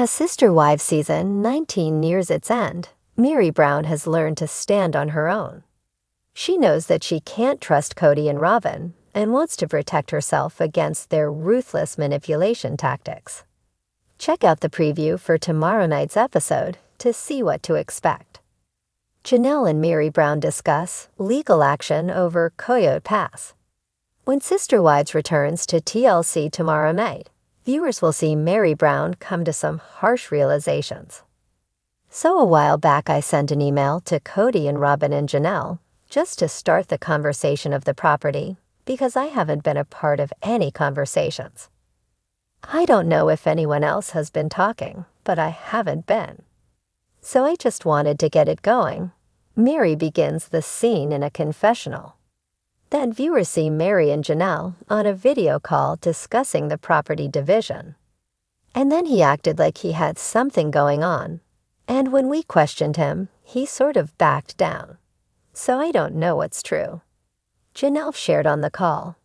As Sister Wives season 19 nears its end, Meri Brown has learned to stand on her own. She knows that she can't trust Kody and Robyn and wants to protect herself against their ruthless manipulation tactics. Check out the preview for tomorrow night's episode to see what to expect. Janelle and Meri Brown discuss legal action over Coyote Pass. When Sister Wives returns to TLC tomorrow night, viewers will see Meri Brown come to some harsh realizations. So a while back I sent an email to Kody and Robyn and Janelle just to start the conversation of the property because I haven't been a part of any conversations. I don't know if anyone else has been talking, but I haven't been. So I just wanted to get it going. Meri begins the scene in a confessional. Then viewers see Meri and Janelle on a video call discussing the property division. And then he acted like he had something going on. And when we questioned him, he sort of backed down. So I don't know what's true. Janelle shared on the call.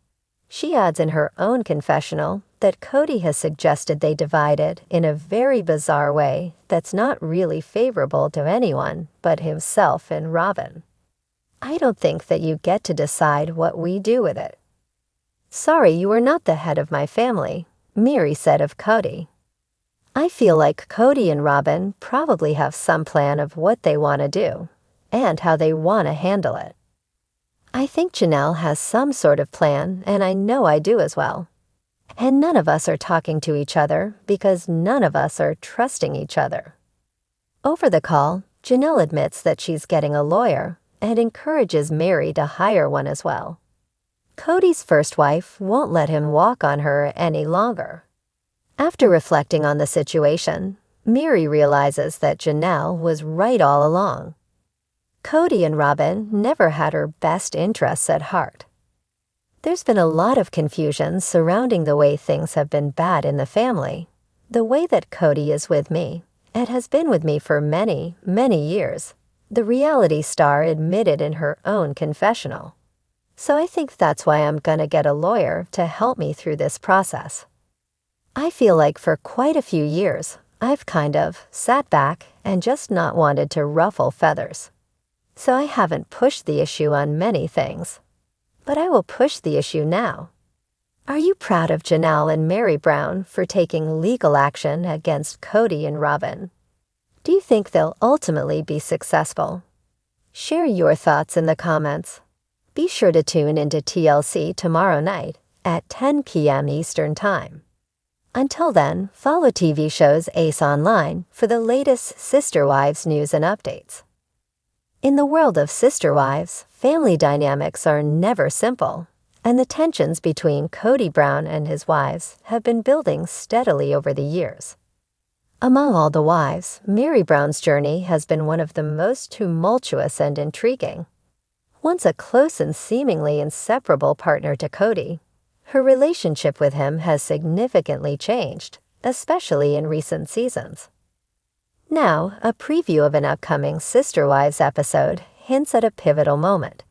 She adds in her own confessional that Kody has suggested they divide it in a very bizarre way that's not really favorable to anyone but himself and Robyn. I don't think that you get to decide what we do with it. Sorry, you are not the head of my family, Meri said of Kody. I feel like Kody and Robyn probably have some plan of what they want to do and how they want to handle it. I think Janelle has some sort of plan, and I know I do as well. And none of us are talking to each other because none of us are trusting each other. Over the call, Janelle admits that she's getting a lawyer and encourages Meri to hire one as well. Kody's first wife won't let him walk on her any longer. After reflecting on the situation, Meri realizes that Janelle was right all along. Kody and Robyn never had her best interests at heart. There's been a lot of confusion surrounding the way things have been bad in the family, the way that Kody is with me, and has been with me for many, many years, the reality star admitted in her own confessional. So I think that's why I'm gonna get a lawyer to help me through this process. I feel like for quite a few years, I've kind of sat back and just not wanted to ruffle feathers. So I haven't pushed the issue on many things. But I will push the issue now. Are you proud of Janelle and Meri Brown for taking legal action against Kody and Robyn? Do you think they'll ultimately be successful? Share your thoughts in the comments. Be sure to tune into TLC tomorrow night at 10 p.m. Eastern Time. Until then, follow TV shows Ace Online for the latest Sister Wives news and updates. In the world of Sister Wives, family dynamics are never simple, and the tensions between Kody Brown and his wives have been building steadily over the years. Among all the wives, Meri Brown's journey has been one of the most tumultuous and intriguing. Once a close and seemingly inseparable partner to Kody, her relationship with him has significantly changed, especially in recent seasons. Now, a preview of an upcoming Sister Wives episode hints at a pivotal moment.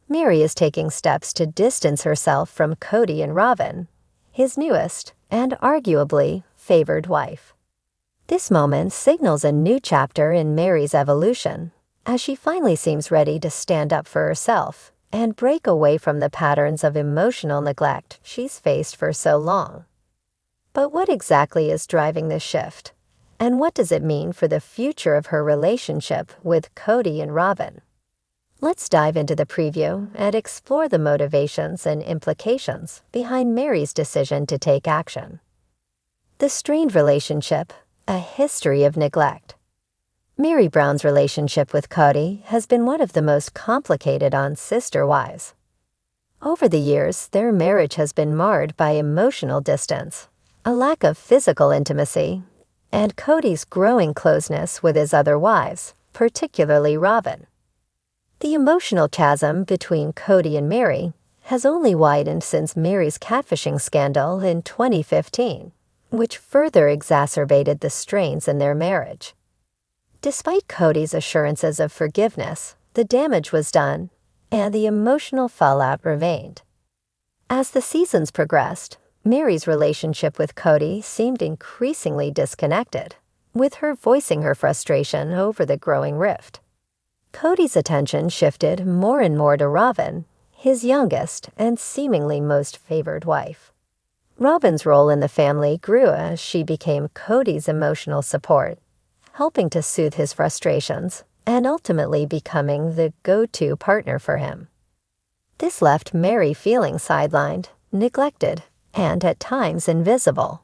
Meri is taking steps to distance herself from Kody and Robyn, his newest and arguably favored wife. This moment signals a new chapter in Meri's evolution, as she finally seems ready to stand up for herself and break away from the patterns of emotional neglect she's faced for so long. But what exactly is driving this shift? And what does it mean for the future of her relationship with Kody and Robyn? Let's dive into the preview and explore the motivations and implications behind Meri's decision to take action. The strained relationship, a history of neglect. Meri Brown's relationship with Kody has been one of the most complicated on Sister Wives. Over the years, their marriage has been marred by emotional distance, a lack of physical intimacy, and Kody's growing closeness with his other wives, particularly Robyn. The emotional chasm between Kody and Meri has only widened since Meri's catfishing scandal in 2015, which further exacerbated the strains in their marriage. Despite Kody's assurances of forgiveness, the damage was done, and the emotional fallout remained. As the seasons progressed, Meri's relationship with Kody seemed increasingly disconnected, with her voicing her frustration over the growing rift. Kody's attention shifted more and more to Robyn, his youngest and seemingly most favored wife. Robyn's role in the family grew as she became Kody's emotional support, helping to soothe his frustrations and ultimately becoming the go-to partner for him. This left Meri feeling sidelined, neglected, and at times invisible.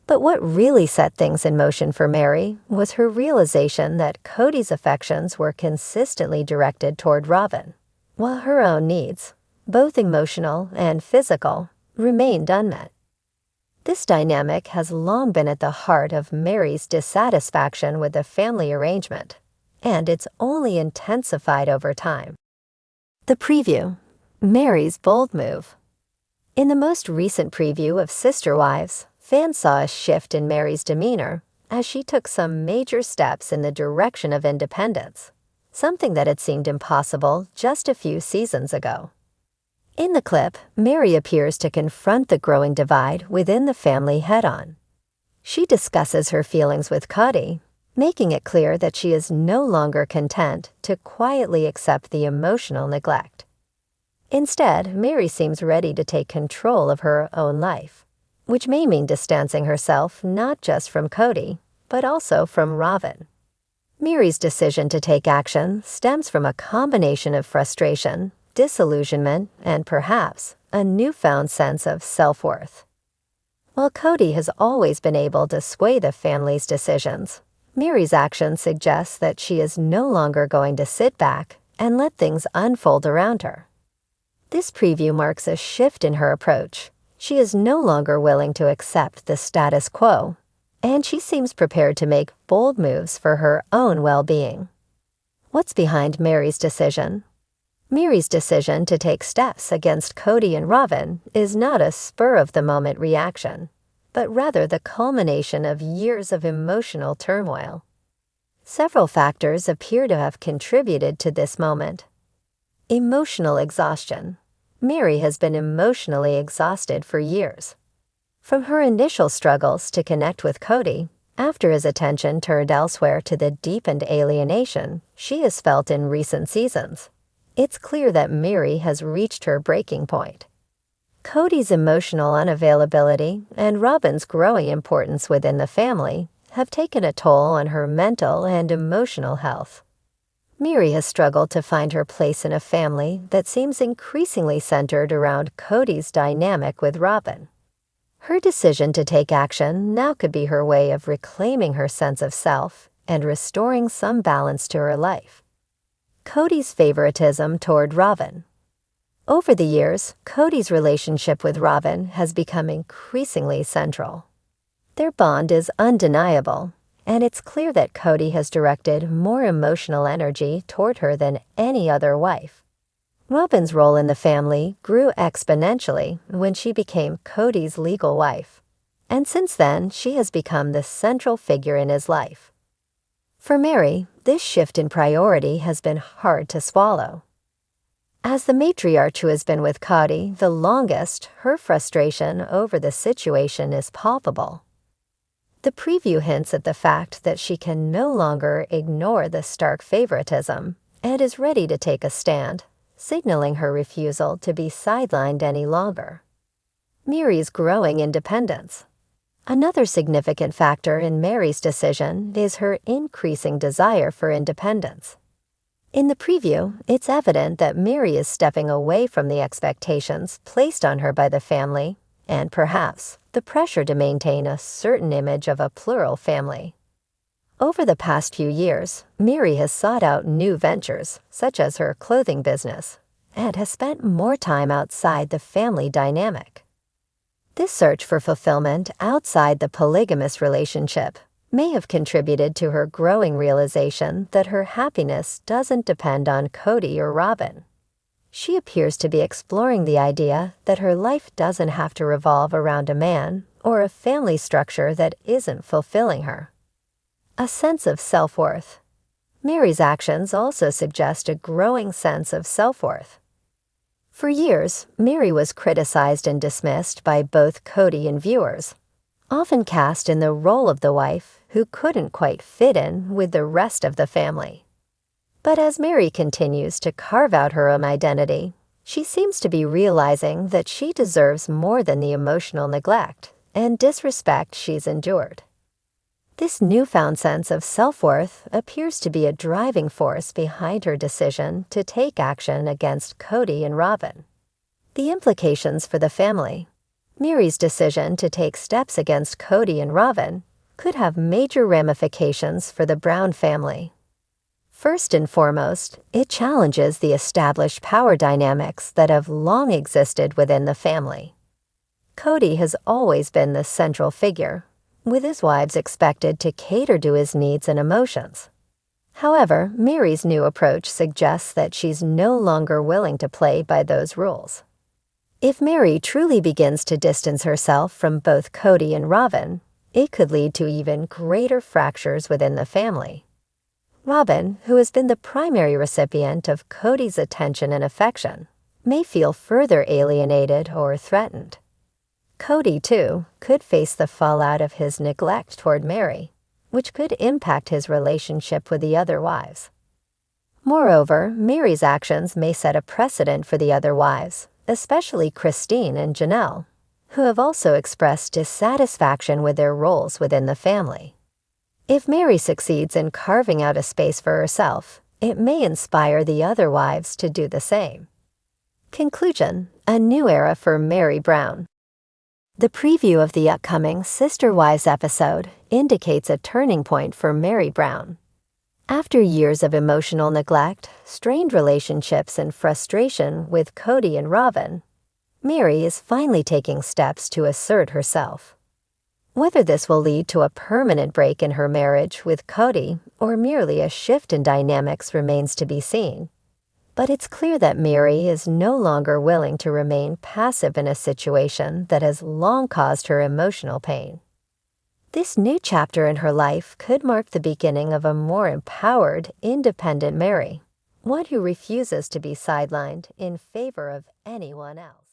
But what really set things in motion for Meri was her realization that Kody's affections were consistently directed toward Robyn, while her own needs, both emotional and physical, remained unmet. This dynamic has long been at the heart of Meri's dissatisfaction with the family arrangement, and it's only intensified over time. The preview: Meri's bold move. In the most recent preview of Sister Wives, fans saw a shift in Meri's demeanor as she took some major steps in the direction of independence, something that had seemed impossible just a few seasons ago. In the clip, Meri appears to confront the growing divide within the family head-on. She discusses her feelings with Kody, making it clear that she is no longer content to quietly accept the emotional neglect. Instead, Meri seems ready to take control of her own life, which may mean distancing herself not just from Kody, but also from Robyn. Meri's decision to take action stems from a combination of frustration, disillusionment, and perhaps a newfound sense of self-worth. While Kody has always been able to sway the family's decisions, Meri's action suggests that she is no longer going to sit back and let things unfold around her. This preview marks a shift in her approach. She is no longer willing to accept the status quo, and she seems prepared to make bold moves for her own well-being. What's behind Meri's decision? Meri's decision to take steps against Kody and Robyn is not a spur-of-the-moment reaction, but rather the culmination of years of emotional turmoil. Several factors appear to have contributed to this moment. Emotional exhaustion. Meri has been emotionally exhausted for years. From her initial struggles to connect with Kody, after his attention turned elsewhere to the deepened alienation she has felt in recent seasons, it's clear that Meri has reached her breaking point. Kody's emotional unavailability and Robyn's growing importance within the family have taken a toll on her mental and emotional health. Meri has struggled to find her place in a family that seems increasingly centered around Kody's dynamic with Robyn. Her decision to take action now could be her way of reclaiming her sense of self and restoring some balance to her life. Kody's favoritism toward Robyn. Over the years, Kody's relationship with Robyn has become increasingly central. Their bond is undeniable, and it's clear that Kody has directed more emotional energy toward her than any other wife. Robyn's role in the family grew exponentially when she became Kody's legal wife, and since then she has become the central figure in his life. For Meri, this shift in priority has been hard to swallow. As the matriarch who has been with Kody the longest, her frustration over the situation is palpable. The preview hints at the fact that she can no longer ignore the stark favoritism and is ready to take a stand, signaling her refusal to be sidelined any longer. Meri's growing independence. Another significant factor in Meri's decision is her increasing desire for independence. In the preview, it's evident that Meri is stepping away from the expectations placed on her by the family and perhaps the pressure to maintain a certain image of a plural family. Over the past few years, Meri has sought out new ventures, such as her clothing business, and has spent more time outside the family dynamic. This search for fulfillment outside the polygamous relationship may have contributed to her growing realization that her happiness doesn't depend on Kody or Robyn. She appears to be exploring the idea that her life doesn't have to revolve around a man or a family structure that isn't fulfilling her. A sense of self-worth. Meri's actions also suggest a growing sense of self-worth. For years, Meri was criticized and dismissed by both Kody and viewers. Often cast in the role of the wife, who couldn't quite fit in with the rest of the family. But as Meri continues to carve out her own identity, she seems to be realizing that she deserves more than the emotional neglect and disrespect she's endured. This newfound sense of self-worth appears to be a driving force behind her decision to take action against Kody and Robyn. The implications for the family. Meri's decision to take steps against Kody and Robyn could have major ramifications for the Brown family. First and foremost, it challenges the established power dynamics that have long existed within the family. Kody has always been the central figure, with his wives expected to cater to his needs and emotions. However, Meri's new approach suggests that she's no longer willing to play by those rules. If Meri truly begins to distance herself from both Kody and Robyn, it could lead to even greater fractures within the family. Robyn, who has been the primary recipient of Kody's attention and affection, may feel further alienated or threatened. Kody, too, could face the fallout of his neglect toward Meri, which could impact his relationship with the other wives. Moreover, Meri's actions may set a precedent for the other wives, especially Christine and Janelle, who have also expressed dissatisfaction with their roles within the family. If Meri succeeds in carving out a space for herself, it may inspire the other wives to do the same. Conclusion: a new era for Meri Brown. The preview of the upcoming Sister Wives episode indicates a turning point for Meri Brown. After years of emotional neglect, strained relationships, and frustration with Kody and Robyn, Meri is finally taking steps to assert herself. Whether this will lead to a permanent break in her marriage with Kody or merely a shift in dynamics remains to be seen. But it's clear that Meri is no longer willing to remain passive in a situation that has long caused her emotional pain. This new chapter in her life could mark the beginning of a more empowered, independent Meri, one who refuses to be sidelined in favor of anyone else.